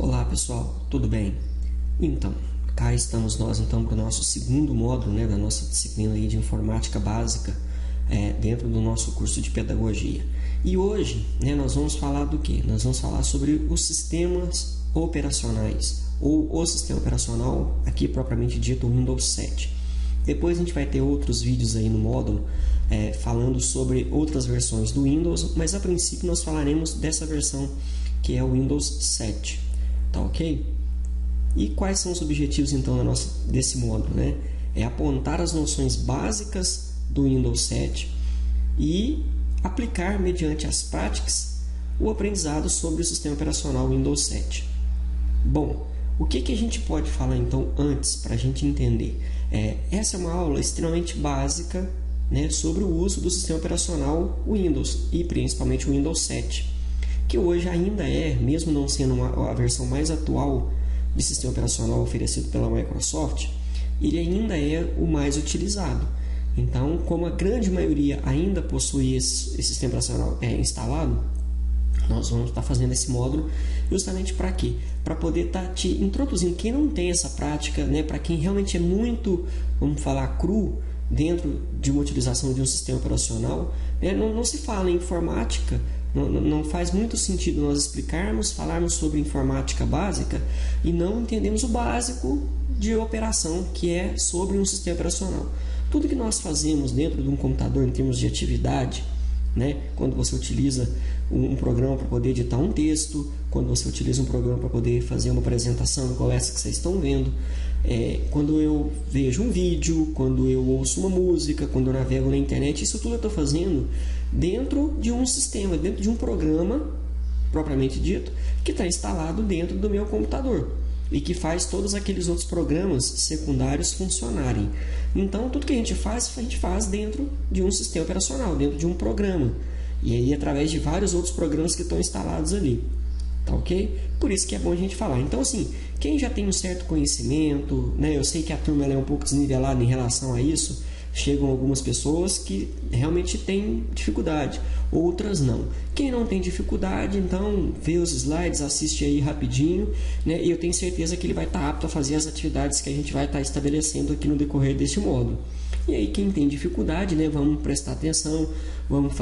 Olá pessoal, tudo bem? Então, cá estamos nós para o nosso segundo módulo da nossa disciplina aí de informática básica dentro do nosso curso de pedagogia. E hoje nós vamos falar do que? Nós vamos falar sobre os sistemas operacionais, ou o sistema operacional, aqui propriamente dito, o Windows 7. Depois a gente vai ter outros vídeos aí no módulo falando sobre outras versões do Windows, mas a princípio nós falaremos dessa versão que é o Windows 7. Tá ok? E quais são os objetivos então desse módulo? É apontar as noções básicas do Windows 7 e aplicar mediante as práticas o aprendizado sobre o sistema operacional Windows 7. Bom, o que a gente pode falar então antes para a gente entender? Essa é uma aula extremamente básica sobre o uso do sistema operacional Windows e principalmente o Windows 7. Que hoje ainda mesmo não sendo a versão mais atual de sistema operacional oferecido pela Microsoft, ele ainda é o mais utilizado. Então, como a grande maioria ainda possui esse sistema operacional instalado, nós vamos estar fazendo esse módulo justamente para quê? Para poder estar te introduzindo quem não tem essa prática, para quem realmente é muito, vamos falar, cru dentro de uma utilização de um sistema operacional. Não se fala em informática. Não faz muito sentido nós falarmos sobre informática básica e não entendemos o básico de operação, que é sobre um sistema operacional. Tudo que nós fazemos dentro de um computador em termos de atividade, quando você utiliza um programa para poder editar um texto, quando você utiliza um programa para poder fazer uma apresentação igual essa que vocês estão vendo, quando eu vejo um vídeo, quando eu ouço uma música, quando eu navego na internet, isso tudo eu estou fazendo dentro de um sistema, dentro de um programa propriamente dito, que está instalado dentro do meu computador e que faz todos aqueles outros programas secundários funcionarem. Então, tudo que a gente faz dentro de um sistema operacional, dentro de um programa, e aí através de vários outros programas que estão instalados ali. Tá ok? Por isso que é bom a gente falar. Então, assim, quem já tem um certo conhecimento, eu sei que a turma é um pouco desnivelada em relação a isso, chegam algumas pessoas que realmente têm dificuldade, outras não. Quem não tem dificuldade, então vê os slides, assiste aí rapidinho, e eu tenho certeza que ele vai estar apto a fazer as atividades que a gente vai estar estabelecendo aqui no decorrer deste módulo. E aí quem tem dificuldade, vamos prestar atenção, vamos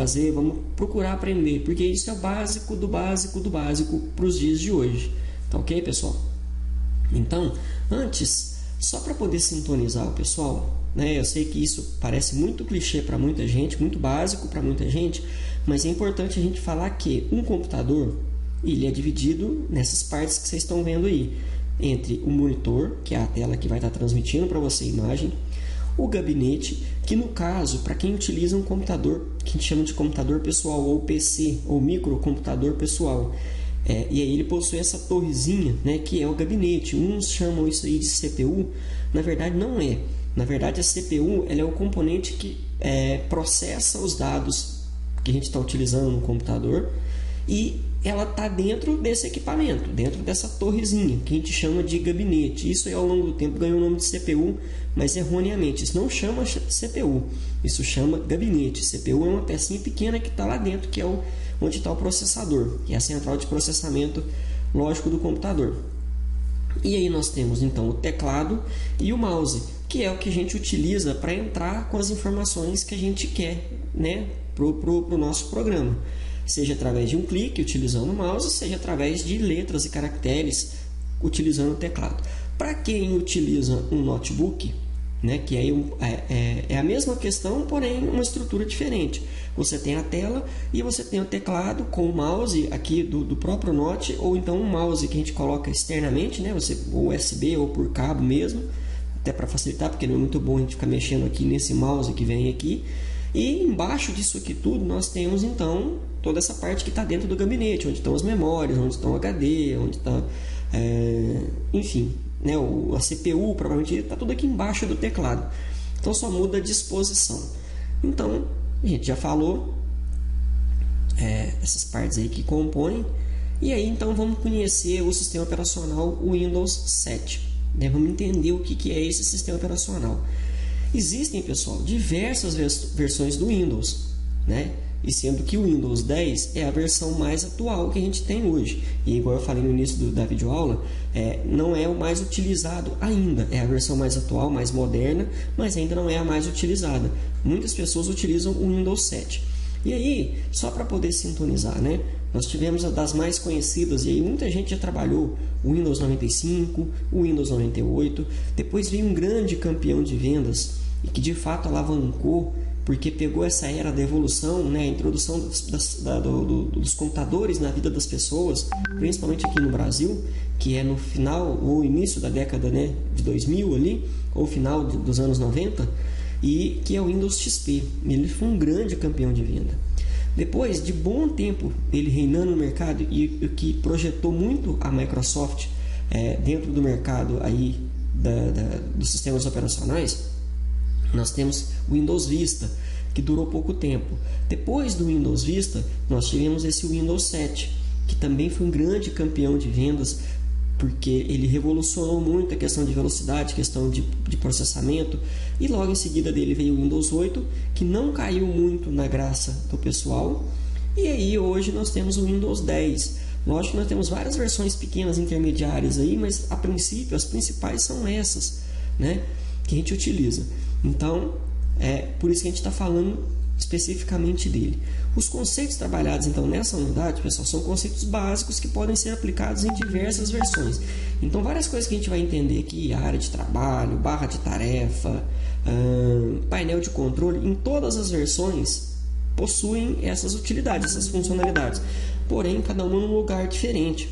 procurar aprender, porque isso é o básico do básico do básico para os dias de hoje. Tá ok, pessoal? Então, antes, só para poder sintonizar o pessoal, eu sei que isso parece muito clichê para muita gente, muito básico para muita gente, mas é importante a gente falar que um computador ele é dividido nessas partes que vocês estão vendo aí, entre o monitor, que é a tela que vai estar transmitindo para você a imagem, o gabinete, que no caso, para quem utiliza um computador que a gente chama de computador pessoal, ou PC, ou microcomputador pessoal, e aí ele possui essa torrezinha, que é o gabinete. Uns chamam isso aí de CPU, na verdade não é. Na verdade a CPU ela é o componente que processa os dados que a gente está utilizando no computador e ela está dentro desse equipamento, dentro dessa torrezinha, que a gente chama de gabinete. Isso aí, ao longo do tempo ganhou o nome de CPU, mas erroneamente. Isso não chama CPU, isso chama gabinete. CPU é uma pecinha pequena que está lá dentro, que é onde está o processador, que é a central de processamento lógico do computador. E aí nós temos então o teclado e o mouse, que é o que a gente utiliza para entrar com as informações que a gente quer para o nosso programa. Seja através de um clique utilizando o mouse, seja através de letras e caracteres utilizando o teclado. Para quem utiliza um notebook, que é a mesma questão, porém uma estrutura diferente. Você tem a tela e você tem o teclado com o mouse aqui do próprio Note, ou então um mouse que a gente coloca externamente, você ou USB ou por cabo mesmo, até para facilitar, porque não é muito bom a gente ficar mexendo aqui nesse mouse que vem aqui. E embaixo disso aqui tudo nós temos então toda essa parte que está dentro do gabinete, onde estão as memórias, onde estão o HD, onde está, enfim, a CPU provavelmente está tudo aqui embaixo do teclado. Então só muda a disposição. Então a gente já falou essas partes aí que compõem. E aí então vamos conhecer o sistema operacional Windows 7. Vamos entender o que é esse sistema operacional. Existem, pessoal, diversas versões do Windows, e sendo que o Windows 10 é a versão mais atual que a gente tem hoje. E igual eu falei no início da videoaula, não é o mais utilizado ainda, é a versão mais atual, mais moderna, mas ainda não é a mais utilizada. Muitas pessoas utilizam o Windows 7. E aí, só para poder sintonizar, né? Nós tivemos das mais conhecidas, e aí muita gente já trabalhou o Windows 95, o Windows 98, depois veio um grande campeão de vendas, e que de fato alavancou, porque pegou essa era da evolução, né? A introdução dos computadores na vida das pessoas, principalmente aqui no Brasil, que é no final ou início da década, né, de 2000 ali, ou final dos anos 90, e que é o Windows XP. Ele foi um grande campeão de venda. Depois de bom tempo ele reinando no mercado e o que projetou muito a Microsoft dentro do mercado aí dos sistemas operacionais, nós temos o Windows Vista, que durou pouco tempo. Depois do Windows Vista, nós tivemos esse Windows 7, que também foi um grande campeão de vendas, porque ele revolucionou muito a questão de velocidade, questão de processamento, e logo em seguida dele veio o Windows 8, que não caiu muito na graça do pessoal, e aí hoje nós temos o Windows 10. Lógico que nós temos várias versões pequenas intermediárias aí, mas a princípio as principais são essas, né, que a gente utiliza. Então, por isso que a gente está falando especificamente dele. Os conceitos trabalhados então nessa unidade, pessoal, são conceitos básicos que podem ser aplicados em diversas versões. Então, várias coisas que a gente vai entender aqui, área de trabalho, barra de tarefa, painel de controle, em todas as versões possuem essas utilidades, essas funcionalidades, porém cada uma num lugar diferente.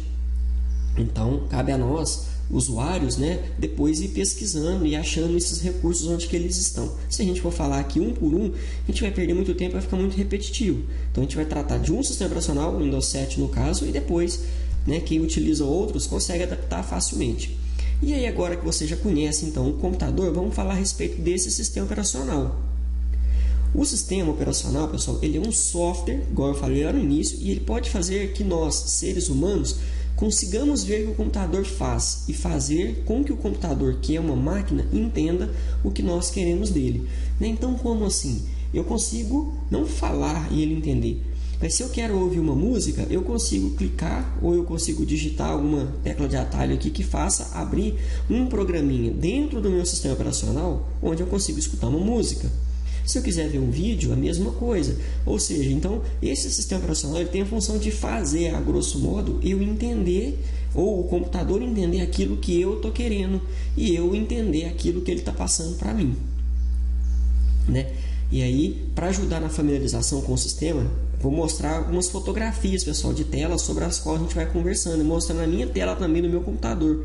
Então, cabe a nós, usuários, né, depois ir pesquisando e achando esses recursos onde que eles estão. Se a gente for falar aqui um por um, a gente vai perder muito tempo, vai ficar muito repetitivo. Então a gente vai tratar de um sistema operacional, o Windows 7 no caso, e depois, né, quem utiliza outros consegue adaptar facilmente. E aí agora que você já conhece então o computador, vamos falar a respeito desse sistema operacional. O sistema operacional, pessoal, ele é um software, igual eu falei lá no início, e ele pode fazer que nós, seres humanos, consigamos ver o que o computador faz e fazer com que o computador, que é uma máquina, entenda o que nós queremos dele. Então, como assim? Eu consigo não falar e ele entender, mas se eu quero ouvir uma música, eu consigo clicar ou eu consigo digitar alguma tecla de atalho aqui que faça abrir um programinha dentro do meu sistema operacional onde eu consigo escutar uma música. Se eu quiser ver um vídeo, a mesma coisa. Ou seja, então, esse sistema operacional ele tem a função de fazer, a grosso modo, eu entender, ou o computador entender aquilo que eu estou querendo, e eu entender aquilo que ele está passando para mim. Né? E aí, para ajudar na familiarização com o sistema, vou mostrar algumas fotografias, pessoal, de telas sobre as quais a gente vai conversando, mostrando na minha tela também do meu computador.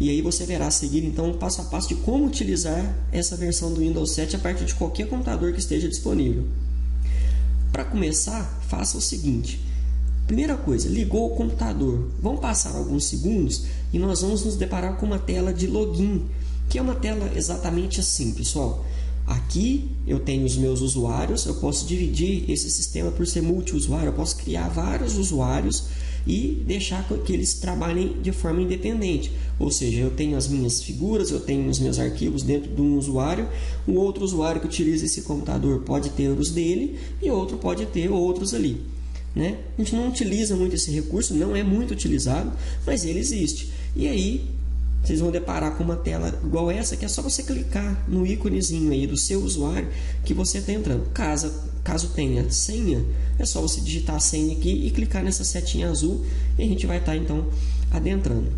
E aí você verá a seguir, então, passo a passo de como utilizar essa versão do Windows 7 a partir de qualquer computador que esteja disponível. Para começar, faça o seguinte. Primeira coisa, ligou o computador. Vão passar alguns segundos e nós vamos nos deparar com uma tela de login, que é uma tela exatamente assim, pessoal. Aqui eu tenho os meus usuários, eu posso dividir esse sistema por ser multiusuário, eu posso criar vários usuários e deixar que eles trabalhem de forma independente. Ou seja, eu tenho as minhas figuras, eu tenho os meus arquivos dentro de um usuário, o outro usuário que utiliza esse computador pode ter os dele e outro pode ter outros ali. Né? A gente não utiliza muito esse recurso, não é muito utilizado, mas ele existe. E aí vocês vão deparar com uma tela igual essa, que é só você clicar no íconezinho aí do seu usuário que você está entrando. Caso tenha senha, é só você digitar a senha aqui e clicar nessa setinha azul e a gente vai estar então adentrando.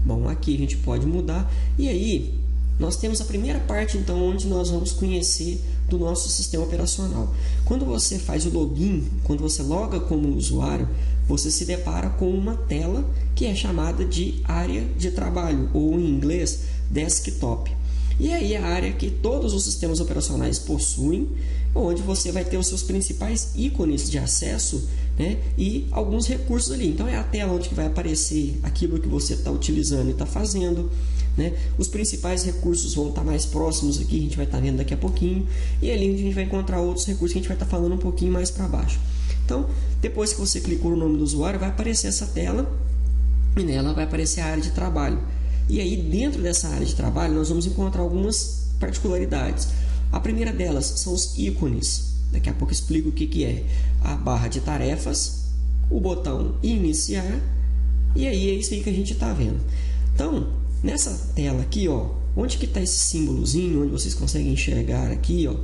Bom, aqui a gente pode mudar e aí nós temos a primeira parte então onde nós vamos conhecer do nosso sistema operacional. Quando você faz o login, quando você loga como usuário, você se depara com uma tela que é chamada de área de trabalho, ou em inglês, desktop. E aí é a área que todos os sistemas operacionais possuem, onde você vai ter os seus principais ícones de acesso, né, e alguns recursos ali. Então é a tela onde vai aparecer aquilo que você está utilizando e está fazendo. Né? Os principais recursos vão estar mais próximos aqui, a gente vai estar vendo daqui a pouquinho. E ali a gente vai encontrar outros recursos que a gente vai estar falando um pouquinho mais para baixo. Então, depois que você clicou no nome do usuário, vai aparecer essa tela e nela vai aparecer a área de trabalho. E aí, dentro dessa área de trabalho, nós vamos encontrar algumas particularidades. A primeira delas são os ícones. Daqui a pouco eu explico o que é a barra de tarefas, o botão iniciar, e aí é isso aí que a gente está vendo. Então, nessa tela aqui, ó, onde que está esse símbolozinho, onde vocês conseguem enxergar aqui, ó,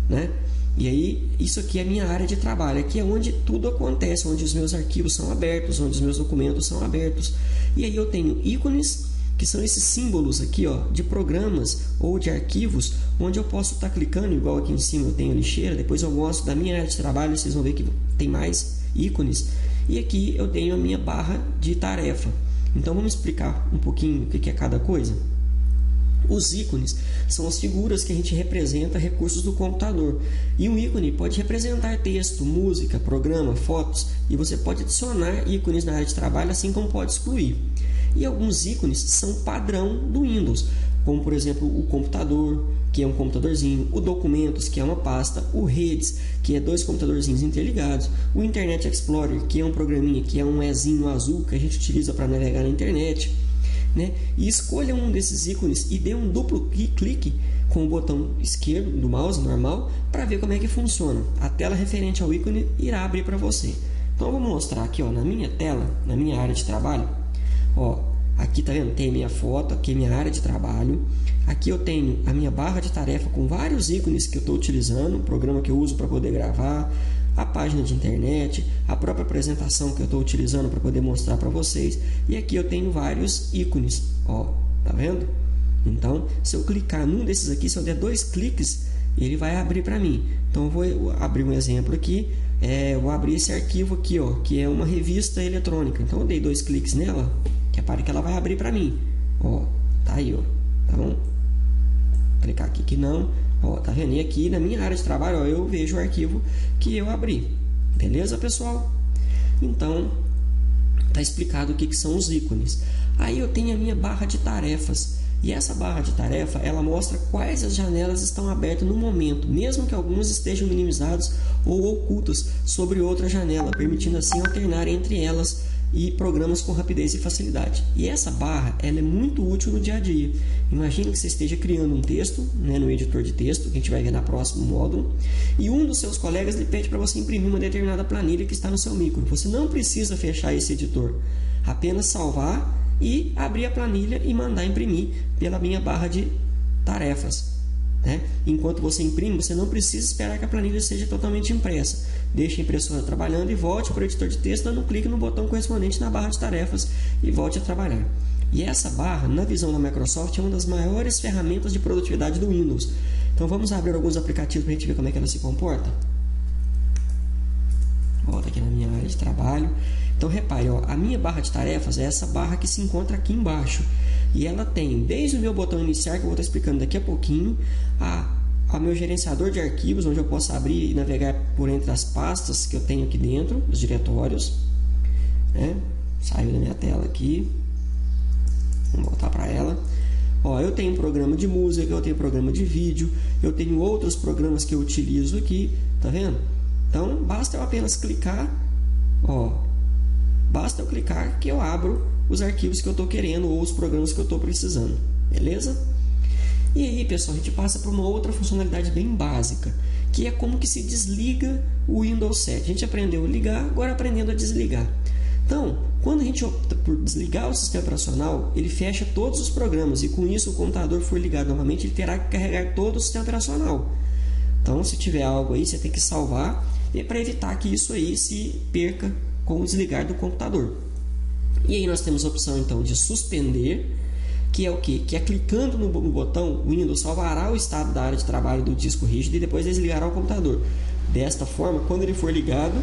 né? E aí, isso aqui é a minha área de trabalho. Aqui é onde tudo acontece, onde os meus arquivos são abertos, onde os meus documentos são abertos. E aí eu tenho ícones, que são esses símbolos aqui, ó, de programas ou de arquivos, onde eu posso estar clicando, igual aqui em cima eu tenho lixeira. Depois eu mostro da minha área de trabalho, vocês vão ver que tem mais ícones. E aqui eu tenho a minha barra de tarefa. Então vamos explicar um pouquinho o que é cada coisa? Os ícones são as figuras que a gente representa recursos do computador. E um ícone pode representar texto, música, programa, fotos. E você pode adicionar ícones na área de trabalho, assim como pode excluir. E alguns ícones são padrão do Windows, como por exemplo o computador, que é um computadorzinho, o documentos, que é uma pasta, o redes, que é 2 computadorzinhos interligados, o Internet Explorer, que é um programinha, que é um Ezinho azul que a gente utiliza para navegar na internet. Né? E escolha um desses ícones e dê um duplo clique com o botão esquerdo do mouse normal para ver como é que funciona. A tela referente ao ícone irá abrir para você. Então eu vou mostrar aqui, ó, na minha tela, na minha área de trabalho. Ó, aqui tá vendo? Tem minha foto, aqui é minha área de trabalho. Aqui eu tenho a minha barra de tarefa com vários ícones que eu estou utilizando, o programa que eu uso para poder gravar, a página de internet, a própria apresentação que eu estou utilizando para poder mostrar para vocês. E aqui eu tenho vários ícones, ó, tá vendo? Então, se eu clicar num desses aqui, se eu der 2 cliques, ele vai abrir para mim. Então, eu vou abrir um exemplo aqui. Eu vou abrir esse arquivo aqui, ó, que é uma revista eletrônica. Então, eu dei 2 cliques nela, que repare que ela vai abrir para mim. Ó, tá aí, ó, tá bom? Vou clicar aqui que não. Ó, tá vendo? E aqui na minha área de trabalho, ó, eu vejo o arquivo que eu abri. Beleza, pessoal? Então, tá explicado o que são os ícones. Aí eu tenho a minha barra de tarefas. E essa barra de tarefa, ela mostra quais as janelas estão abertas no momento, mesmo que algumas estejam minimizadas ou ocultas sobre outra janela, permitindo assim alternar entre elas e programas com rapidez e facilidade. E essa barra, ela é muito útil no dia a dia. Imagine que você esteja criando um texto, né, no editor de texto, que a gente vai ver no próximo módulo, e um dos seus colegas lhe pede para você imprimir uma determinada planilha que está no seu micro. Você não precisa fechar esse editor, apenas salvar e abrir a planilha e mandar imprimir pela minha barra de tarefas. Né? Enquanto você imprime, você não precisa esperar que a planilha seja totalmente impressa. Deixe a impressora trabalhando e volte para o editor de texto, dando um clique no botão correspondente na barra de tarefas e volte a trabalhar. E essa barra, na visão da Microsoft, é uma das maiores ferramentas de produtividade do Windows. Então vamos abrir alguns aplicativos para a gente ver como é que ela se comporta. Volta aqui na minha área de trabalho. Então repare, ó, a minha barra de tarefas é essa barra que se encontra aqui embaixo. E ela tem desde o meu botão iniciar, que eu vou estar explicando daqui a pouquinho, a meu gerenciador de arquivos, onde eu posso abrir e navegar por entre as pastas que eu tenho aqui dentro, os diretórios. Né? Saiu da minha tela aqui. Vamos voltar para ela. Ó, eu tenho um programa de música, eu tenho um programa de vídeo, eu tenho outros programas que eu utilizo aqui, tá vendo? Então, basta eu apenas clicar, ó, basta eu clicar que eu abro os arquivos que eu estou querendo ou os programas que eu estou precisando, beleza? E aí, pessoal, a gente passa para uma outra funcionalidade bem básica, que é como que se desliga o Windows 7. A gente aprendeu a ligar, agora aprendendo a desligar. Então, quando a gente opta por desligar o sistema operacional, ele fecha todos os programas e com isso o computador for ligado novamente, ele terá que carregar todo o sistema operacional. Então, se tiver algo aí, você tem que salvar para evitar que isso aí se perca com o desligar do computador. E aí nós temos a opção então de suspender, que é o quê? Que é clicando no botão, o Windows salvará o estado da área de trabalho do disco rígido e depois desligará o computador. Desta forma, quando ele for ligado,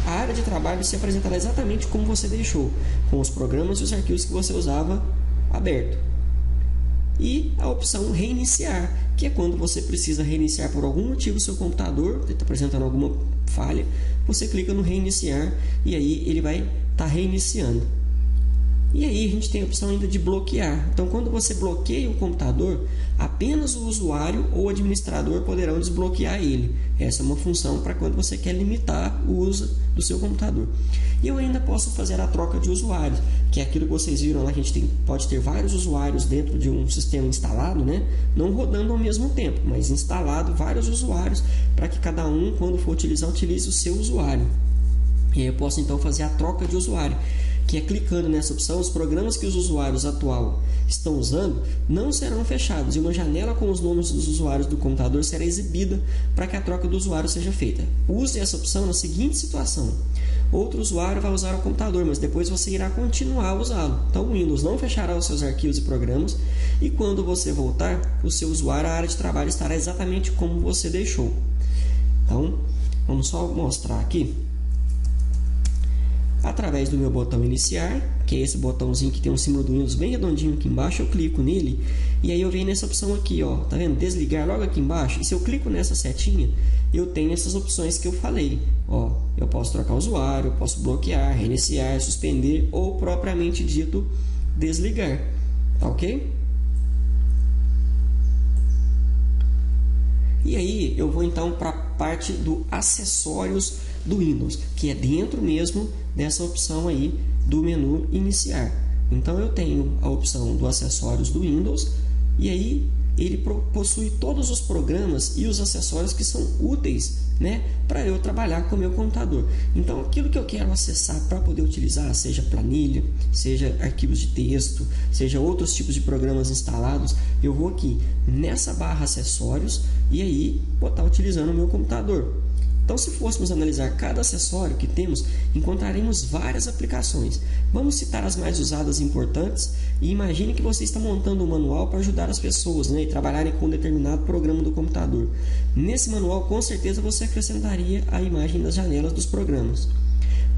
a área de trabalho se apresentará exatamente como você deixou, com os programas e os arquivos que você usava aberto. E a opção reiniciar, que é quando você precisa reiniciar por algum motivo o seu computador, está apresentando alguma falha, você clica no reiniciar e aí ele vai estar reiniciando. E aí a gente tem a opção ainda de bloquear. Então, quando você bloqueia o computador, apenas o usuário ou o administrador poderão desbloquear ele. Essa é uma função para quando você quer limitar o uso do seu computador. E eu ainda posso fazer a troca de usuários, que é aquilo que vocês viram lá, que a gente pode ter vários usuários dentro de um sistema instalado, né? Não rodando ao mesmo tempo, mas instalado vários usuários, para que cada um, quando for utilizar, utilize o seu usuário. E aí eu posso então fazer a troca de usuário, que é clicando nessa opção, os programas que os usuários atual estão usando não serão fechados e uma janela com os nomes dos usuários do computador será exibida para que a troca do usuário seja feita. Use essa opção na seguinte situação: outro usuário vai usar o computador, mas depois você irá continuar a usá-lo. Então o Windows não fechará os seus arquivos e programas e quando você voltar, o seu usuário, a área de trabalho estará exatamente como você deixou. Então, vamos só mostrar aqui. Através do meu botão iniciar, que é esse botãozinho que tem um símbolo do Windows bem redondinho aqui embaixo, eu clico nele e aí eu venho nessa opção aqui, ó, tá vendo? Desligar logo aqui embaixo. E se eu clico nessa setinha, eu tenho essas opções que eu falei, ó, eu posso trocar o usuário, eu posso bloquear, reiniciar, suspender ou propriamente dito desligar, tá ok? E aí eu vou então para a parte do acessórios do Windows, que é dentro mesmo dessa opção aí do menu iniciar. Então eu tenho a opção do acessórios do Windows e aí ele possui todos os programas e os acessórios que são úteis, né, para eu trabalhar com o meu computador. Então aquilo que eu quero acessar para poder utilizar, seja planilha, seja arquivos de texto, seja outros tipos de programas instalados, eu vou aqui nessa barra acessórios e aí vou estar utilizando o meu computador. Então, se fôssemos analisar cada acessório que temos, encontraremos várias aplicações. Vamos citar as mais usadas e importantes e imagine que você está montando um manual para ajudar as pessoas, né, e trabalharem com um determinado programa do computador. Nesse manual, com certeza, você acrescentaria a imagem das janelas dos programas.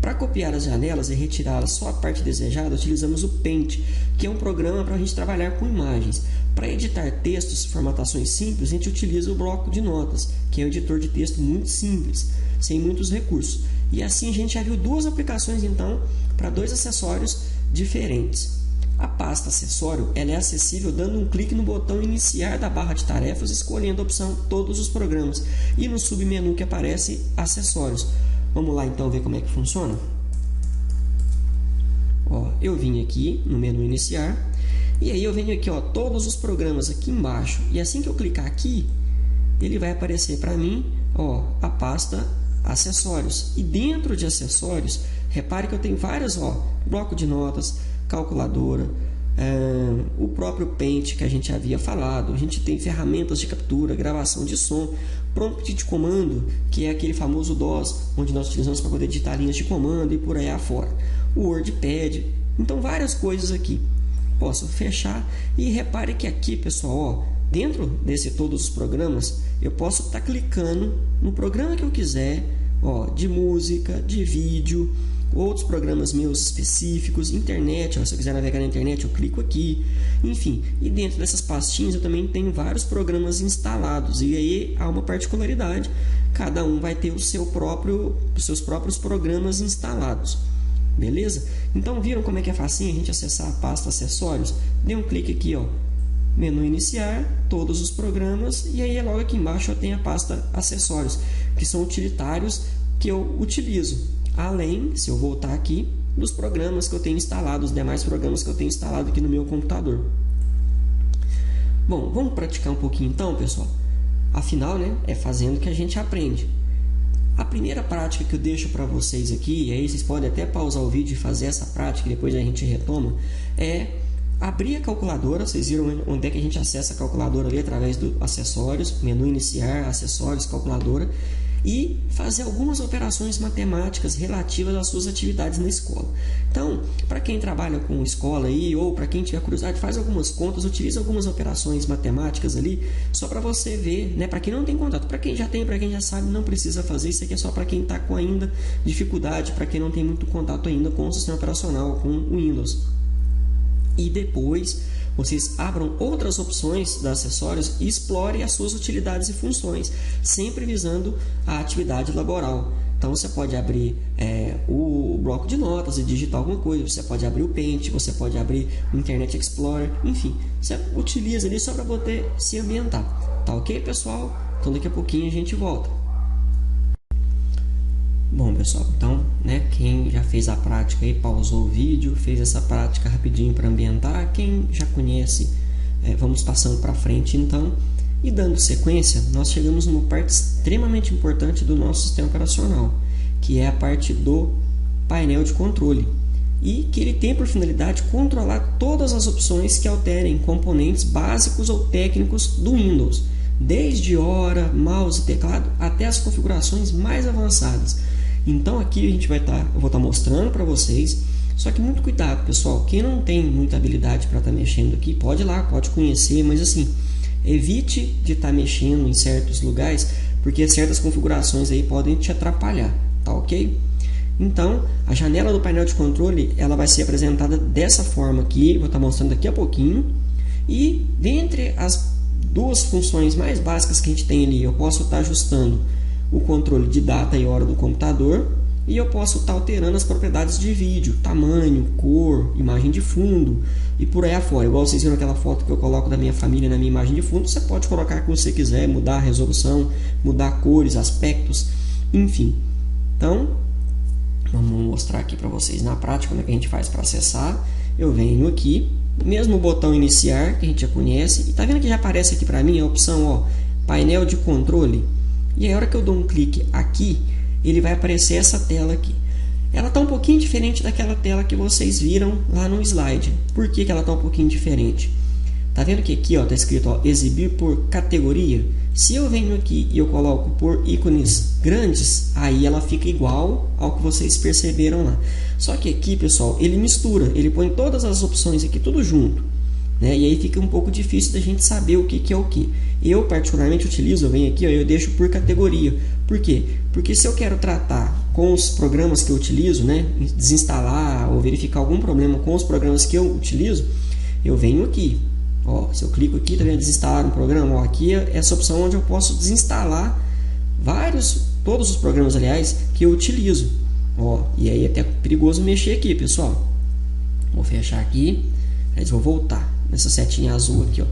Para copiar as janelas e retirá-las só a parte desejada, utilizamos o Paint, que é um programa para a gente trabalhar com imagens. Para editar textos, formatações simples, a gente utiliza o bloco de notas, que é um editor de texto muito simples, sem muitos recursos. E assim a gente já viu duas aplicações então para dois acessórios diferentes. A pasta acessório ela é acessível dando um clique no botão iniciar da barra de tarefas, escolhendo a opção todos os programas e no submenu que aparece acessórios. Vamos lá então ver como é que funciona? Ó, eu vim aqui no menu iniciar e aí eu venho aqui, ó, todos os programas aqui embaixo e assim que eu clicar aqui ele vai aparecer para mim, ó, a pasta acessórios e dentro de acessórios repare que eu tenho várias, ó, bloco de notas, calculadora, o próprio Paint que a gente havia falado, a gente tem ferramentas de captura, gravação de som, prompt de comando, que é aquele famoso DOS, onde nós utilizamos para poder digitar linhas de comando e por aí afora, o WordPad, então várias coisas aqui. Posso fechar e repare que aqui, pessoal, ó, dentro desse todos os programas, eu posso estar clicando no programa que eu quiser, ó, de música, de vídeo, outros programas meus específicos, internet, ó, se eu quiser navegar na internet eu clico aqui, enfim, e dentro dessas pastinhas eu também tenho vários programas instalados e aí há uma particularidade, cada um vai ter os seus próprios programas instalados, beleza? Então viram como é que é facinho a gente acessar a pasta acessórios? Dê um clique aqui, ó, menu iniciar, todos os programas e aí logo aqui embaixo eu tenho a pasta acessórios, que são utilitários que eu utilizo. Além, se eu voltar aqui, dos programas que eu tenho instalado, os demais programas que eu tenho instalado aqui no meu computador. Bom, vamos praticar um pouquinho então, pessoal? Afinal, né, é fazendo que a gente aprende. A primeira prática que eu deixo para vocês aqui, e aí vocês podem até pausar o vídeo e fazer essa prática e depois a gente retoma, é abrir a calculadora. Vocês viram onde é que a gente acessa a calculadora ali através do acessórios, menu iniciar, acessórios, calculadora, e fazer algumas operações matemáticas relativas às suas atividades na escola. Então, para quem trabalha com escola aí, ou para quem tiver curiosidade, faz algumas contas, utiliza algumas operações matemáticas ali, só para você ver, né? Para quem não tem contato, para quem já tem, para quem já sabe, não precisa fazer. Isso aqui é só para quem está com ainda dificuldade, para quem não tem muito contato ainda com o sistema operacional, com o Windows. E depois vocês abram outras opções da acessórios e explorem as suas utilidades e funções, sempre visando a atividade laboral. Então você pode abrir o bloco de notas e digitar alguma coisa, você pode abrir o Paint, você pode abrir o Internet Explorer, enfim, você utiliza ali só para poder se ambientar. Tá ok, pessoal? Então daqui a pouquinho a gente volta. Bom, pessoal, então, né, quem já fez a prática aí, pausou o vídeo, fez essa prática rapidinho para ambientar, quem já conhece, vamos passando para frente então. E dando sequência, nós chegamos numa parte extremamente importante do nosso sistema operacional, que é a parte do painel de controle, e que ele tem por finalidade controlar todas as opções que alterem componentes básicos ou técnicos do Windows, desde hora, mouse e teclado até as configurações mais avançadas. Então aqui eu vou estar mostrando para vocês, só que muito cuidado, pessoal, quem não tem muita habilidade para estar mexendo aqui, pode ir lá, pode conhecer, mas assim, evite de estar mexendo em certos lugares, porque certas configurações aí podem te atrapalhar, tá ok? Então, a janela do painel de controle, ela vai ser apresentada dessa forma aqui, vou estar mostrando daqui a pouquinho. E dentre as duas funções mais básicas que a gente tem ali, eu posso estar ajustando o controle de data e hora do computador, e eu posso estar alterando as propriedades de vídeo, tamanho, cor, imagem de fundo e por aí afora. Igual vocês viram aquela foto que eu coloco da minha família na minha imagem de fundo, você pode colocar o que você quiser, mudar a resolução, mudar cores, aspectos, enfim. Então, vamos mostrar aqui para vocês na prática como é que a gente faz para acessar. Eu venho aqui, mesmo botão iniciar que a gente já conhece, e tá vendo que já aparece aqui para mim a opção, ó, painel de controle. E aí, a hora que eu dou um clique aqui, ele vai aparecer essa tela aqui. Ela está um pouquinho diferente daquela tela que vocês viram lá no slide. Por que ela está um pouquinho diferente? Tá vendo que aqui está escrito ó, exibir por categoria? Se eu venho aqui e eu coloco por ícones grandes, aí ela fica igual ao que vocês perceberam lá. Só que aqui, pessoal, ele mistura, ele põe todas as opções aqui tudo junto, né? E aí fica um pouco difícil da gente saber o que é o que. Eu particularmente utilizo, eu venho aqui, ó, eu deixo por categoria. Por quê? Porque se eu quero tratar com os programas que eu utilizo, né, desinstalar ou verificar algum problema com os programas que eu utilizo, eu venho aqui. Ó, se eu clico aqui, tá vendo, desinstalar um programa, ó, aqui é essa opção onde eu posso desinstalar todos os programas, aliás, que eu utilizo. Ó, e aí é até perigoso mexer aqui, pessoal. Vou fechar aqui, aí vou voltar nessa setinha azul aqui, ó.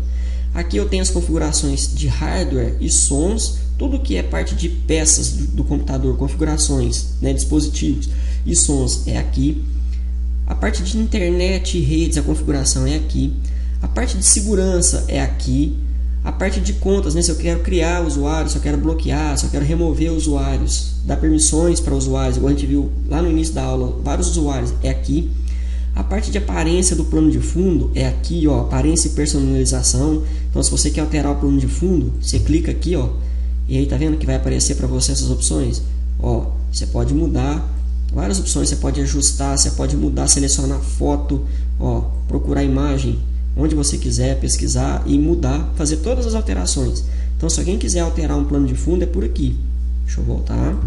Aqui eu tenho as configurações de hardware e sons, tudo que é parte de peças do computador, configurações, né, dispositivos e sons é aqui. A parte de internet e redes, a configuração é aqui. A parte de segurança é aqui. A parte de contas, né, se eu quero criar usuários, se eu quero bloquear, se eu quero remover usuários, dar permissões para usuários, igual a gente viu lá no início da aula, vários usuários, é aqui. A parte de aparência do plano de fundo é aqui, ó, aparência e personalização. Então, se você quer alterar o plano de fundo, você clica aqui, ó, e aí tá vendo que vai aparecer para você essas opções? Ó, você pode mudar várias opções, você pode ajustar, você pode mudar, selecionar foto, ó, procurar imagem onde você quiser, pesquisar e mudar, fazer todas as alterações. Então, se alguém quiser alterar um plano de fundo, é por aqui. Deixa eu voltar.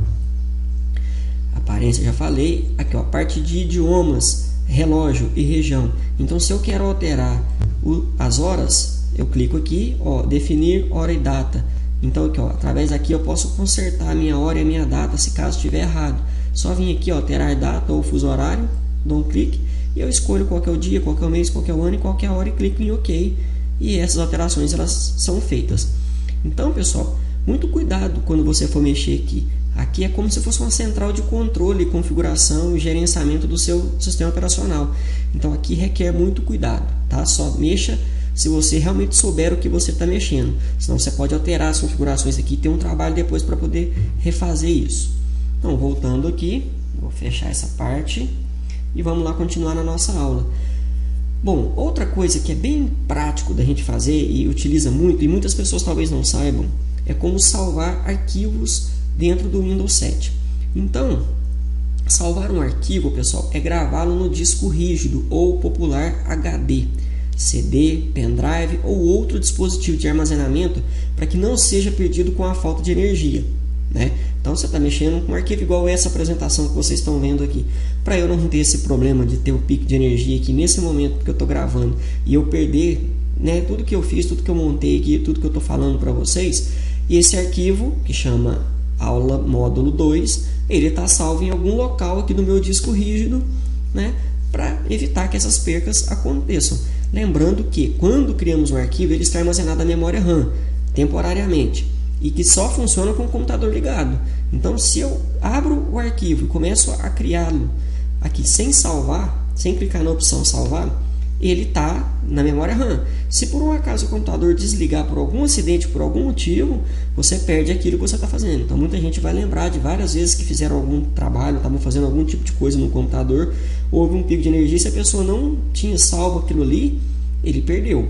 Aparência, já falei. Aqui, ó, a parte de idiomas, relógio e região. Então, se eu quero alterar as horas, eu clico aqui, ó, definir hora e data. Então, aqui, ó, através daqui eu posso consertar a minha hora e a minha data, se caso estiver errado. Só vim aqui, ó, alterar data ou fuso horário, dou um clique e eu escolho qual que é o dia, qual que é o mês, qual que é o ano e qual que é a hora e clico em OK. E essas alterações elas são feitas. Então, pessoal, muito cuidado quando você for mexer aqui. Aqui é como se fosse uma central de controle, configuração e gerenciamento do seu sistema operacional. Então, aqui requer muito cuidado, tá? Só mexa se você realmente souber o que você está mexendo. Senão você pode alterar as configurações aqui e ter um trabalho depois para poder refazer isso. Então, voltando aqui, vou fechar essa parte e vamos lá continuar na nossa aula. Bom, outra coisa que é bem prático da gente fazer e utiliza muito, e muitas pessoas talvez não saibam, é como salvar arquivos dentro do Windows 7. Então, salvar um arquivo, pessoal, é gravá-lo no disco rígido ou popular HD, CD, pendrive ou outro dispositivo de armazenamento para que não seja perdido com a falta de energia, né? Então, você está mexendo com um arquivo igual essa apresentação que vocês estão vendo aqui. Para eu não ter esse problema de ter o pico de energia aqui nesse momento que eu estou gravando e eu perder, né, tudo que eu fiz, tudo que eu montei aqui, tudo que eu estou falando para vocês, e esse arquivo, que chama aula módulo 2, ele está salvo em algum local aqui do meu disco rígido, né, para evitar que essas percas aconteçam. Lembrando que quando criamos um arquivo, ele está armazenado na memória RAM, temporariamente, e que só funciona com o computador ligado. Então, se eu abro o arquivo e começo a criá-lo aqui sem salvar, sem clicar na opção salvar, ele está na memória RAM. Se por um acaso o computador desligar por algum acidente, por algum motivo, você perde aquilo que você está fazendo. Então muita gente vai lembrar de várias vezes que fizeram algum trabalho, estavam fazendo algum tipo de coisa no computador, houve um pico de energia, se a pessoa não tinha salvo aquilo ali, ele perdeu.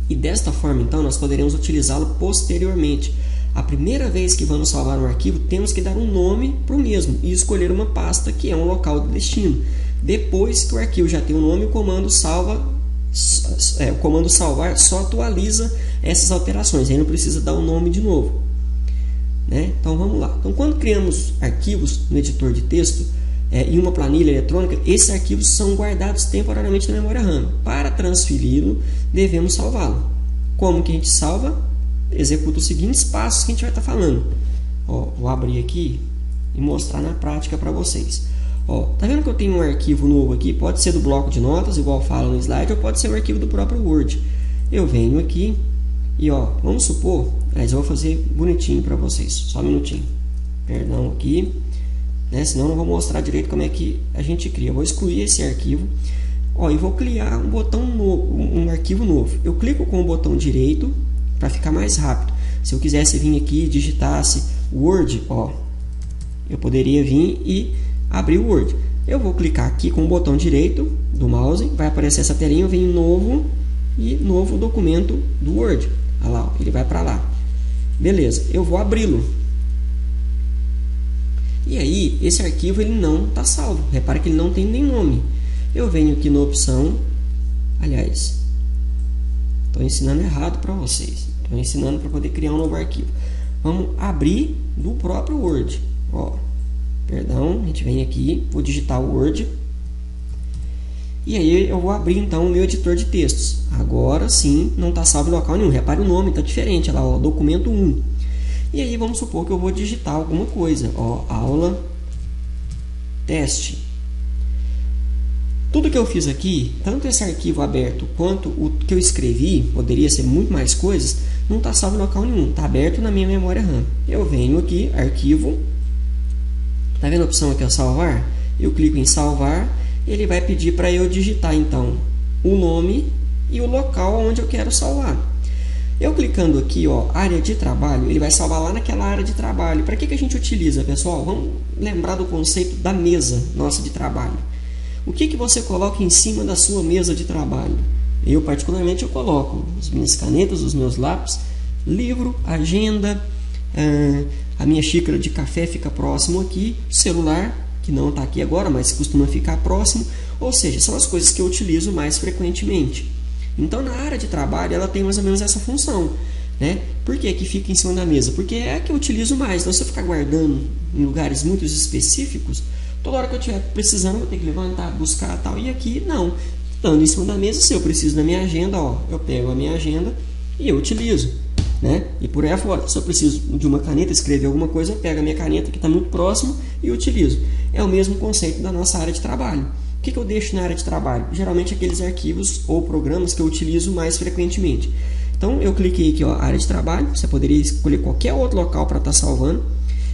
E desta forma, então, nós poderemos utilizá-lo posteriormente. A primeira vez que vamos salvar um arquivo, temos que dar um nome para o mesmo e escolher uma pasta que é um local de destino. Depois que o arquivo já tem um nome, o comando salvar só atualiza essas alterações. Aí não precisa dar o nome de novo, né? Então vamos lá. Então, quando criamos arquivos no editor de texto em uma planilha eletrônica, esses arquivos são guardados temporariamente na memória RAM. Para transferi-lo, devemos salvá-lo. Como que a gente salva? Executa os seguintes passos que a gente vai estar falando. Vou abrir aqui e mostrar na prática para vocês. Tá vendo que eu tenho um arquivo novo aqui? Pode ser do bloco de notas, igual fala no slide, ou pode ser um arquivo do próprio Word. Eu venho aqui e vamos supor, mas eu vou fazer bonitinho para vocês. Só um minutinho. Perdão aqui, né? Senão eu não vou mostrar direito como é que a gente cria. Eu vou excluir esse arquivo. E vou criar um botão novo, um arquivo novo. Eu clico com o botão direito para ficar mais rápido. Se eu quisesse vir aqui e digitasse Word, eu poderia vir e abrir o Word. Eu vou clicar aqui com o botão direito do mouse, vai aparecer essa telinha, eu venho em novo e novo documento do Word. Olha lá, ele vai para lá. Beleza, eu vou abri-lo. E aí, esse arquivo ele não está salvo. Repara que ele não tem nem nome. Eu venho aqui na opção, aliás, estou ensinando errado para vocês. Estou ensinando para poder criar um novo arquivo. Vamos abrir do próprio Word. Perdão, a gente vem aqui, vou digitar o Word. E aí eu vou abrir então o meu editor de textos. Agora sim, não está salvo em local nenhum. Repare o nome, está diferente. Olha lá, documento 1. E aí vamos supor que eu vou digitar alguma coisa. Aula, teste. Tudo que eu fiz aqui, tanto esse arquivo aberto quanto o que eu escrevi, poderia ser muito mais coisas, não está salvo em local nenhum. Está aberto na minha memória RAM. Eu venho aqui, arquivo. Está vendo a opção aqui, salvar? Eu clico em salvar, ele vai pedir para eu digitar então o nome e o local onde eu quero salvar. Eu clicando aqui, área de trabalho, ele vai salvar lá naquela área de trabalho. Para que a gente utiliza, pessoal? Vamos lembrar do conceito da mesa nossa de trabalho. O que você coloca em cima da sua mesa de trabalho? Eu particularmente coloco as minhas canetas, os meus lápis, livro, agenda, a minha xícara de café fica próximo aqui, celular, que não está aqui agora, mas costuma ficar próximo, ou seja, são as coisas que eu utilizo mais frequentemente. Então, na área de trabalho, ela tem mais ou menos essa função, né? Por que que fica em cima da mesa? Porque é a que eu utilizo mais. Então, se eu ficar guardando em lugares muito específicos, toda hora que eu estiver precisando, eu vou ter que levantar, buscar tal. E aqui, não. Estando em cima da mesa, se eu preciso da minha agenda, eu pego a minha agenda e eu utilizo, né? E por aí afora, se eu preciso de uma caneta, escrever alguma coisa, eu pego a minha caneta que está muito próximo e utilizo. É o mesmo conceito da nossa área de trabalho. O que eu deixo na área de trabalho? Geralmente aqueles arquivos ou programas que eu utilizo mais frequentemente. Então eu cliquei aqui, área de trabalho, você poderia escolher qualquer outro local para estar salvando.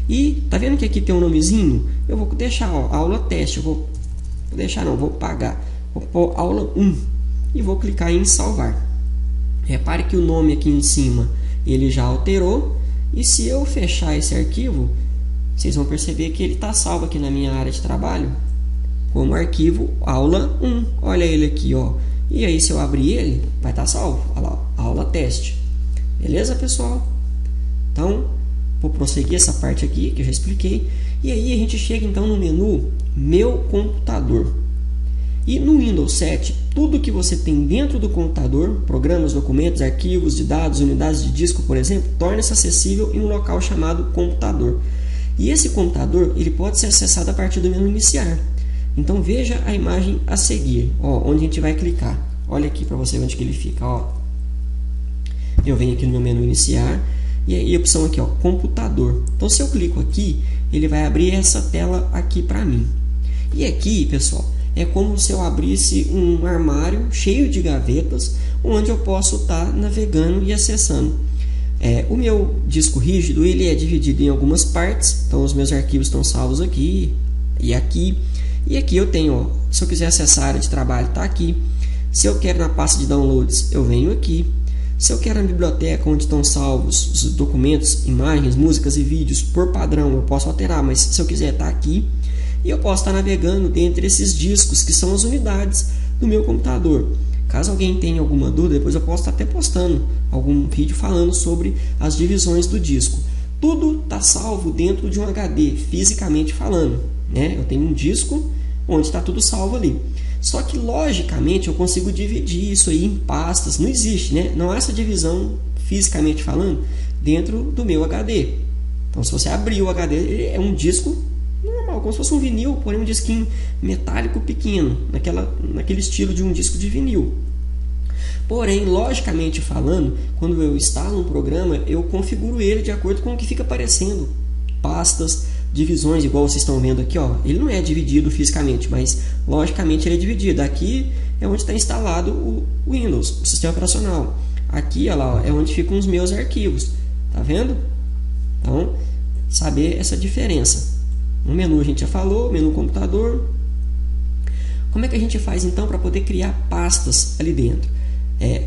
E tá vendo que aqui tem um nomezinho? Eu vou deixar, aula teste, vou pagar. Vou pôr aula 1 e vou clicar em salvar. Repare que o nome aqui em cima ele já alterou, e se eu fechar esse arquivo, vocês vão perceber que ele está salvo aqui na minha área de trabalho como arquivo aula 1. Olha ele aqui, e aí se eu abrir ele, vai estar salvo. Olha lá, aula teste. Beleza, pessoal? Então, vou prosseguir essa parte aqui que eu já expliquei, e aí a gente chega então no menu Meu Computador. E no Windows 7, tudo que você tem dentro do computador, programas, documentos, arquivos de dados, unidades de disco, por exemplo, torna-se acessível em um local chamado computador. E esse computador ele pode ser acessado a partir do menu iniciar. Então veja a imagem a seguir, onde a gente vai clicar. Olha aqui para você onde que ele fica. Eu venho aqui no meu menu iniciar, e aí a opção aqui, ó, computador. Então se eu clico aqui, ele vai abrir essa tela aqui para mim. E aqui, pessoal, é como se eu abrisse um armário cheio de gavetas, onde eu posso estar navegando e acessando. O meu disco rígido ele é dividido em algumas partes, então os meus arquivos estão salvos aqui e aqui. E aqui eu tenho, ó, se eu quiser acessar a área de trabalho, está aqui. Se eu quero na pasta de downloads, eu venho aqui. Se eu quero na biblioteca, onde estão salvos os documentos, imagens, músicas e vídeos, por padrão, eu posso alterar, mas se eu quiser, está aqui. E eu posso estar navegando dentre esses discos, que são as unidades do meu computador. Caso alguém tenha alguma dúvida, depois eu posso estar até postando algum vídeo falando sobre as divisões do disco. Tudo está salvo dentro de um HD, fisicamente falando, né? Eu tenho um disco onde está tudo salvo ali. Só que, logicamente, eu consigo dividir isso aí em pastas. Não existe, né? Não há essa divisão, fisicamente falando, dentro do meu HD. Então, se você abrir o HD, ele é um disco normal, como se fosse um vinil, porém um disquinho metálico pequeno, naquele estilo de um disco de vinil. Porém, logicamente falando, quando eu instalo um programa, eu configuro ele de acordo com o que fica aparecendo. Pastas, divisões, igual vocês estão vendo aqui, ó. Ele não é dividido fisicamente, mas logicamente ele é dividido. Aqui é onde está instalado o Windows, o sistema operacional. Aqui, ó lá, é onde ficam os meus arquivos. Tá vendo? Então, saber essa diferença. No menu a gente já falou, menu computador. Como é que a gente faz então para poder criar pastas ali dentro?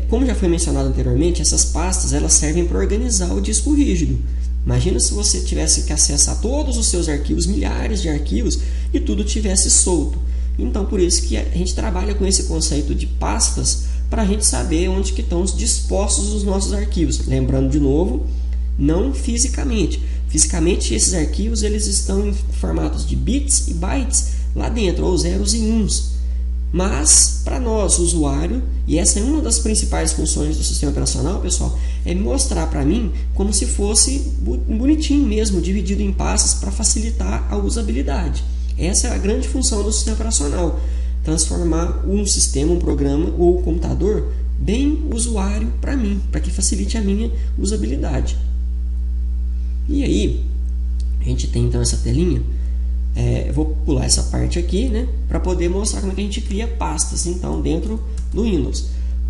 Como já foi mencionado anteriormente, essas pastas elas servem para organizar o disco rígido. Imagina se você tivesse que acessar todos os seus arquivos, milhares de arquivos, e tudo tivesse solto. Então, por isso que a gente trabalha com esse conceito de pastas para a gente saber onde que estão dispostos os nossos arquivos. Lembrando de novo, não fisicamente. Fisicamente, esses arquivos eles estão em formatos de bits e bytes lá dentro, ou zeros e uns. Mas, para nós, usuário, e essa é uma das principais funções do sistema operacional, pessoal, é mostrar para mim como se fosse bonitinho mesmo, dividido em pastas para facilitar a usabilidade. Essa é a grande função do sistema operacional, transformar um sistema, um programa ou um computador bem usuário para mim, para que facilite a minha usabilidade. E aí, a gente tem então essa telinha. Eu vou pular essa parte aqui, né, para poder mostrar como é que a gente cria pastas então dentro do Windows.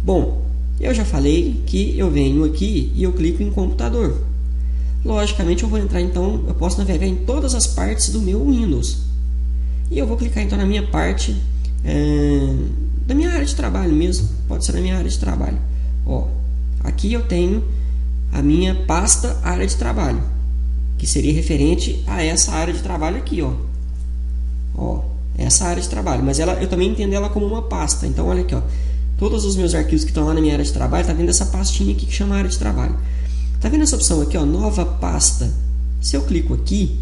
Bom, eu já falei que eu venho aqui e eu clico em computador. Logicamente eu vou entrar então, eu posso navegar em todas as partes do meu Windows. E eu vou clicar então na minha parte da minha área de trabalho mesmo, pode ser na minha área de trabalho. Ó, aqui eu tenho a minha pasta área de trabalho, que seria referente a essa área de trabalho aqui, ó. Essa área de trabalho, mas eu também entendo ela como uma pasta. Então olha aqui, ó, todos os meus arquivos que estão lá na minha área de trabalho tá dentro dessa pastinha aqui que chama área de trabalho. Tá vendo essa opção aqui, ó, nova pasta? Se eu clico aqui,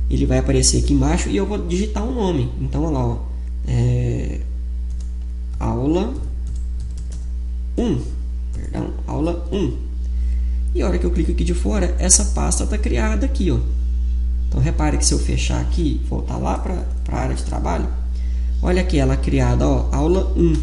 ele vai aparecer aqui embaixo e eu vou digitar um nome. Então olha lá, ó, aula 1, perdão, aula 1. E a hora que eu clico aqui de fora, essa pasta está criada aqui, ó. Então repare que se eu fechar aqui, voltar lá para a área de trabalho, olha aqui ela criada, ó, aula 1.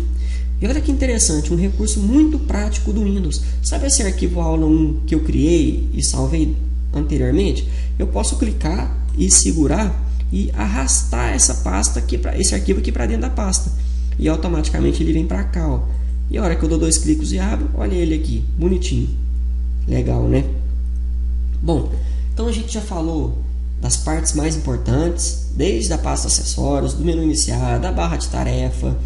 E olha que interessante, um recurso muito prático do Windows. Sabe esse arquivo aula 1 que eu criei e salvei anteriormente? Eu posso clicar e segurar e arrastar essa pasta aqui, esse arquivo aqui para dentro da pasta. E automaticamente ele vem para cá, ó. E a hora que eu dou 2 cliques e abro, olha ele aqui, bonitinho. Legal, né? Bom, então a gente já falou das partes mais importantes, desde a pasta acessórios, do menu iniciar, da barra de tarefa,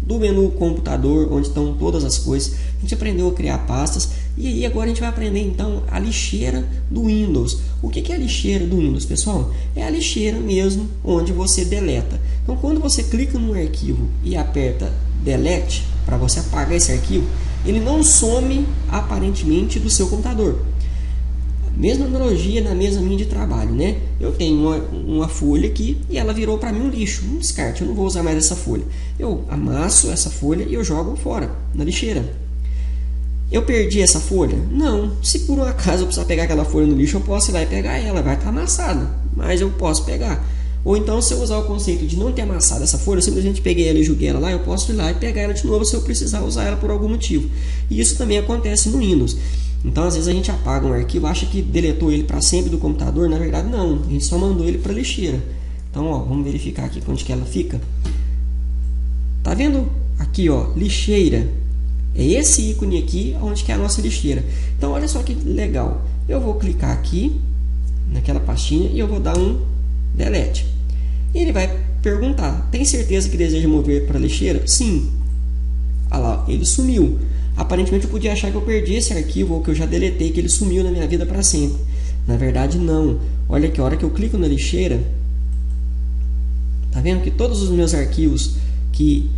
do menu computador, onde estão todas as coisas. A gente aprendeu a criar pastas e aí agora a gente vai aprender então a lixeira do Windows. O que é a lixeira do Windows, pessoal? É a lixeira mesmo onde você deleta. Então quando você clica num arquivo e aperta Delete para você apagar esse arquivo, ele não some aparentemente do seu computador. Mesma analogia na mesa minha de trabalho, né? Eu tenho uma folha aqui e ela virou para mim um lixo, um descarte. Eu não vou usar mais essa folha. Eu amasso essa folha e eu jogo fora, na lixeira. Eu perdi essa folha? Não. Se por um acaso eu precisar pegar aquela folha no lixo, eu posso ir lá e pegar ela. Vai estar amassada, mas eu posso pegar. Ou então, se eu usar o conceito de não ter amassado essa folha, eu simplesmente peguei ela e joguei ela lá, eu posso ir lá e pegar ela de novo se eu precisar usar ela por algum motivo. E isso também acontece no Windows. Então, às vezes a gente apaga um arquivo, acha que deletou ele para sempre do computador. Na verdade, não. A gente só mandou ele para a lixeira. Então, ó, vamos verificar aqui onde que ela fica. Tá vendo aqui, ó, lixeira? É esse ícone aqui onde que é a nossa lixeira. Então, olha só que legal. Eu vou clicar aqui naquela pastinha e eu vou dar um delete. E ele vai perguntar: tem certeza que deseja mover para a lixeira? Sim. Olha lá, ele sumiu. Aparentemente eu podia achar que eu perdi esse arquivo ou que eu já deletei, que ele sumiu na minha vida para sempre. Na verdade, não. Olha que a hora que eu clico na lixeira, tá vendo que todos os meus arquivos que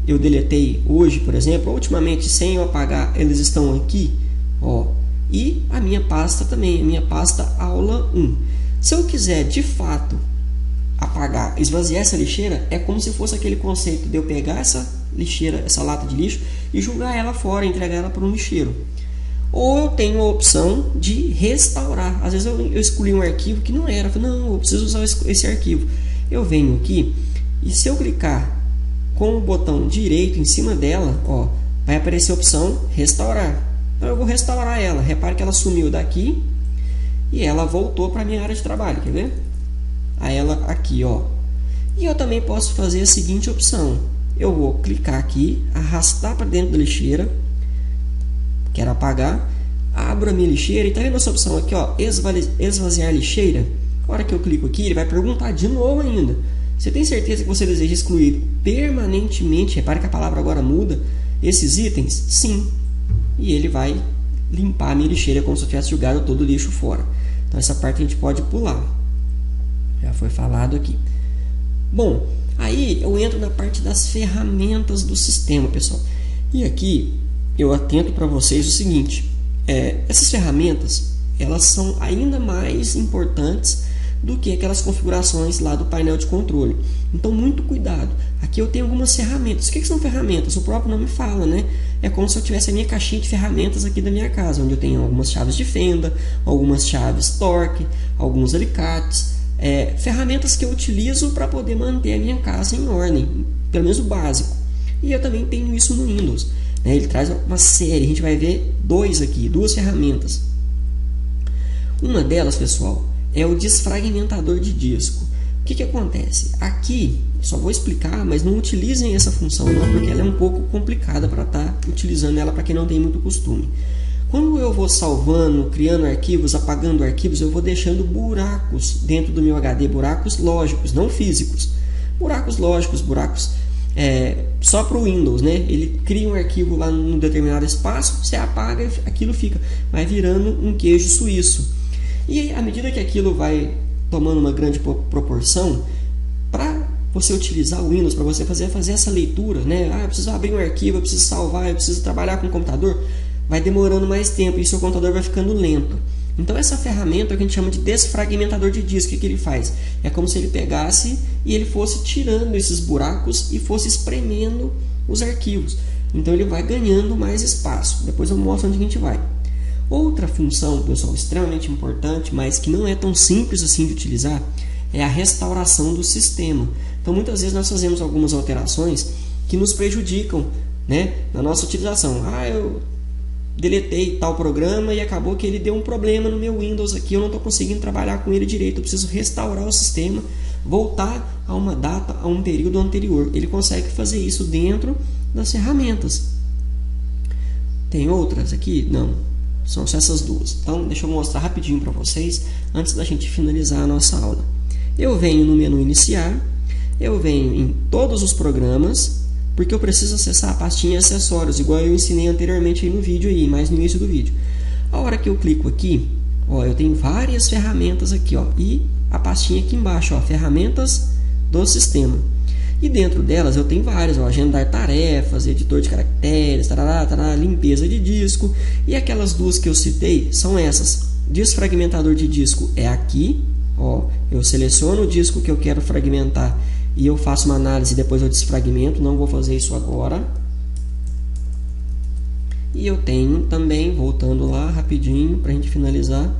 eu deletei hoje, por exemplo, ou ultimamente, sem eu apagar, eles estão aqui, ó. E a minha pasta também, a minha pasta aula 1. Se eu quiser de fato apagar, esvaziar essa lixeira, é como se fosse aquele conceito de eu pegar essa lixeira, essa lata de lixo e jogar ela fora, entregar ela para um lixeiro. Ou eu tenho a opção de restaurar. Às vezes eu escolhi um arquivo que não era, não, eu preciso usar esse arquivo. Eu venho aqui e se eu clicar com o botão direito em cima dela, ó, vai aparecer a opção restaurar. Então eu vou restaurar ela. Repare que ela sumiu daqui e ela voltou para a minha área de trabalho, quer ver? Aí ela aqui, ó. E eu também posso fazer a seguinte opção. Eu vou clicar aqui, arrastar para dentro da lixeira, quero apagar, abro a minha lixeira e está vendo essa opção aqui, ó, esvaziar a lixeira? A hora que eu clico aqui, ele vai perguntar de novo ainda: você tem certeza que você deseja excluir permanentemente, repare que a palavra agora muda, esses itens? Sim. E ele vai limpar a minha lixeira como se eu tivesse jogado todo o lixo fora. Então essa parte a gente pode pular. Já foi falado aqui. Bom, aí eu entro na parte das ferramentas do sistema, pessoal. E aqui eu atento para vocês o seguinte: essas ferramentas, elas são ainda mais importantes do que aquelas configurações lá do painel de controle. Então, muito cuidado. Aqui eu tenho algumas ferramentas. O que são ferramentas? O próprio nome fala, né? É como se eu tivesse a minha caixinha de ferramentas aqui da minha casa, onde eu tenho algumas chaves de fenda, algumas chaves torque, alguns alicates. Ferramentas que eu utilizo para poder manter a minha casa em ordem, pelo menos o básico. E eu também tenho isso no Windows, né? Ele traz uma série, a gente vai ver duas ferramentas. Uma delas, pessoal, é o desfragmentador de disco. O que acontece? Aqui, só vou explicar, mas não utilizem essa função não, porque ela é um pouco complicada para estar utilizando ela para quem não tem muito costume. Quando eu vou salvando, criando arquivos, apagando arquivos, eu vou deixando buracos dentro do meu HD, buracos lógicos, não físicos. Buracos lógicos, buracos só para o Windows, né? Ele cria um arquivo lá num determinado espaço, você apaga, aquilo vai virando um queijo suíço. E à medida que aquilo vai tomando uma grande proporção, para você utilizar o Windows, para você fazer essa leitura, né? Eu preciso abrir um arquivo, eu preciso salvar, eu preciso trabalhar com o computador, vai demorando mais tempo e seu computador vai ficando lento. Então essa ferramenta é o que a gente chama de desfragmentador de disco. O que ele faz? É como se ele pegasse e ele fosse tirando esses buracos e fosse espremendo os arquivos. Então ele vai ganhando mais espaço. Depois eu mostro onde a gente vai. Outra função, pessoal, extremamente importante, mas que não é tão simples assim de utilizar, é a restauração do sistema. Então muitas vezes nós fazemos algumas alterações que nos prejudicam, né, na nossa utilização. Eu deletei tal programa e acabou que ele deu um problema no meu Windows aqui, eu não estou conseguindo trabalhar com ele direito, eu preciso restaurar o sistema, voltar a uma data, a um período anterior. Ele consegue fazer isso dentro das ferramentas. Tem outras aqui? Não, são só essas duas. Então deixa eu mostrar rapidinho para vocês antes da gente finalizar a nossa aula. Eu venho no menu iniciar, eu venho em todos os programas, porque eu preciso acessar a pastinha acessórios, igual eu ensinei anteriormente aí no vídeo, mais no início do vídeo. A hora que eu clico aqui, ó, eu tenho várias ferramentas aqui, ó, e a pastinha aqui embaixo, ó, ferramentas do sistema. E dentro delas eu tenho várias, ó, agendar tarefas, editor de caracteres, limpeza de disco. E aquelas duas que eu citei são essas. Desfragmentador de disco é aqui, ó, eu seleciono o disco que eu quero fragmentar e eu faço uma análise e depois eu desfragmento. Não vou fazer isso agora. E eu tenho também, voltando lá rapidinho para a gente finalizar,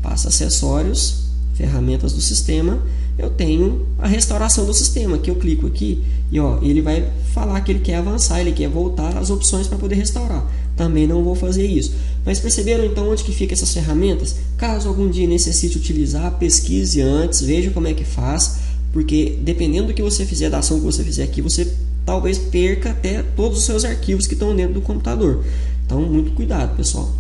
passa acessórios, ferramentas do sistema. Eu tenho a restauração do sistema, que eu clico aqui E ó, ele vai falar que ele quer avançar, ele quer voltar às opções para poder restaurar. Também não vou fazer isso. Mas perceberam então onde que fica essas ferramentas? Caso algum dia necessite utilizar, pesquise antes, veja como é que faz, porque dependendo do que você fizer, da ação que você fizer aqui, você talvez perca até todos os seus arquivos que estão dentro do computador. Então, muito cuidado, pessoal.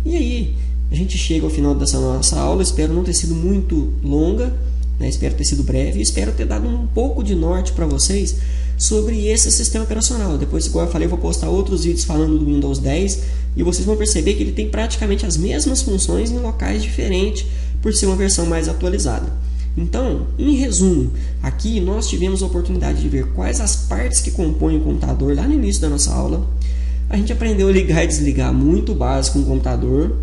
E aí, a gente chega ao final dessa nossa aula. Espero não ter sido muito longa, né? Espero ter sido breve e espero ter dado um pouco de norte para vocês sobre esse sistema operacional. Depois, igual eu falei, eu vou postar outros vídeos falando do Windows 10 e vocês vão perceber que ele tem praticamente as mesmas funções em locais diferentes por ser uma versão mais atualizada. Então, em resumo, aqui nós tivemos a oportunidade de ver quais as partes que compõem o computador lá no início da nossa aula. A gente aprendeu a ligar e desligar, muito básico, um computador,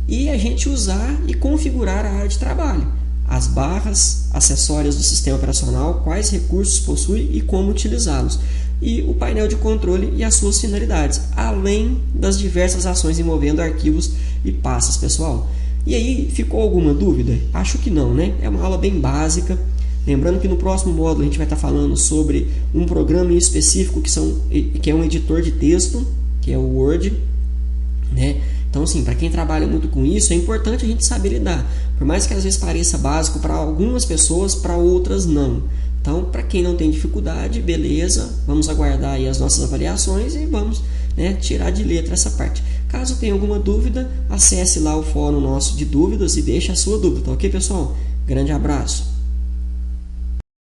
e a gente usar e configurar a área de trabalho, as barras acessórias do sistema operacional, quais recursos possui e como utilizá-los, e o painel de controle e as suas finalidades, além das diversas ações envolvendo arquivos e pastas, pessoal. E aí, ficou alguma dúvida? Acho que não, né? É uma aula bem básica. Lembrando que no próximo módulo a gente vai estar falando sobre um programa em específico que é um editor de texto, que é o Word, né? Então, assim, para quem trabalha muito com isso, é importante a gente saber lidar. Por mais que às vezes pareça básico para algumas pessoas, para outras não. Então, para quem não tem dificuldade, beleza, vamos aguardar aí as nossas avaliações e vamos, né, tirar de letra essa parte. Caso tenha alguma dúvida, acesse lá o fórum nosso de dúvidas e deixe a sua dúvida, tá ok, pessoal? Grande abraço!